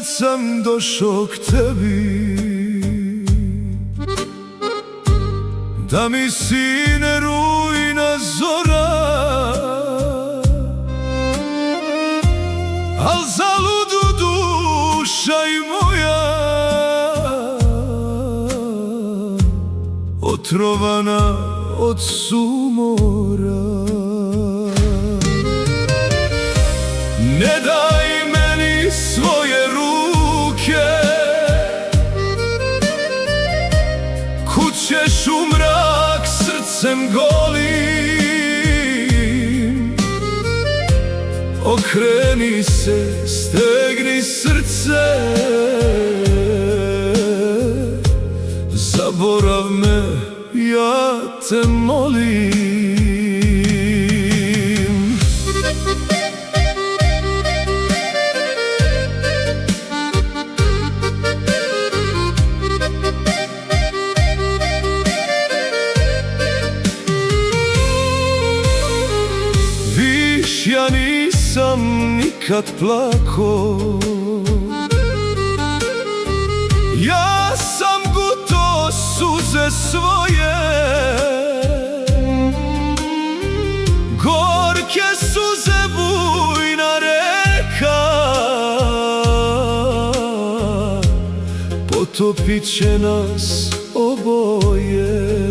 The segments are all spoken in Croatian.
kad sam došao k tebi, da mi sine rujna zora, al zaludu duša i moja, otrovana od sumora. Ne daj meni svoje ruke, kud ćeš u mrak srcem golim. Okreni se, stegni srce, zaborav me, ja te molim. Viš, ja nisam nikad plako, ja sam guto suze svoje, gorke suze bujna reka, potopit će nas oboje.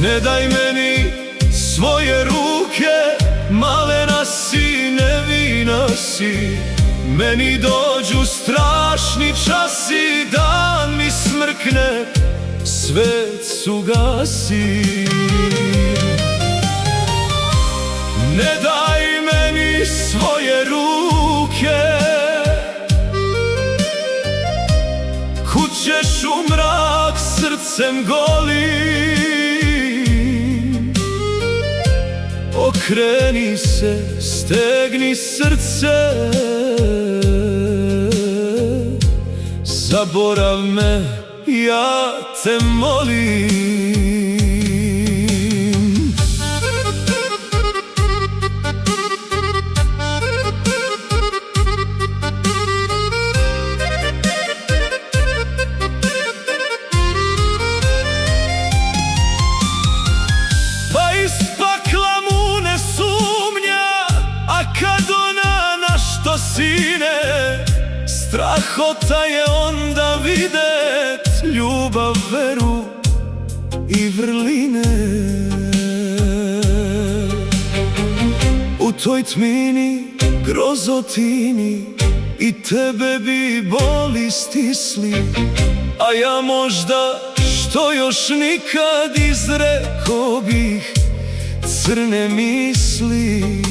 Ne daj meni svoje ruke, malena si, nevina si, meni dođu strašni časi, dan mi smrkne, svet se ugasi. Ne daj meni svoje ruke, kud ćeš u mrak srcem golim. Okreni se, stegni srce, zaborav me, ja te molim. Pa iz pakla mu ne sumnja, a kad ona našto sine, strahota je onda videt ljubav, veru i vrline. U toj tmini, grozotini, i tebe bi boli stisli, a ja možda, što još nikad izreko bih, crne misli.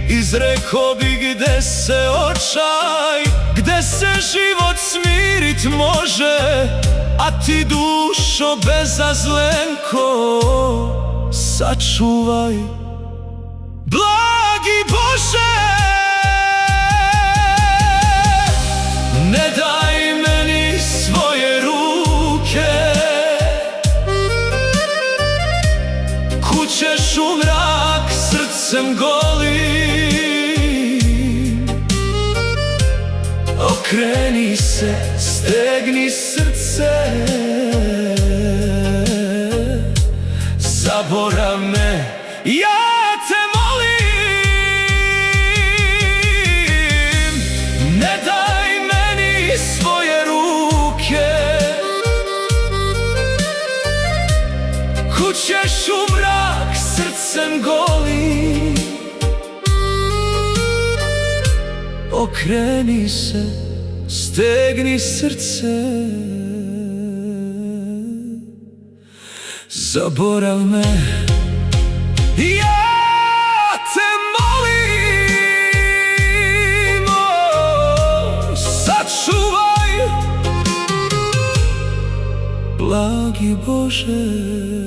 Izreko bi gde se očaj, gde se život smirit može, a ti dušo bezazlenko sačuvaj. Blagi Bože, ne daj meni svoje ruke, kud ćeš u mrak srcem golim. Okreni se, stegni srce, zaborav me, ja te molim. Ne daj meni svoje ruke, kud ćeš u mrak srcem golim. Okreni se, stegni srce, zaborav me, ja te molim. Sačuvaj, blagi Bože.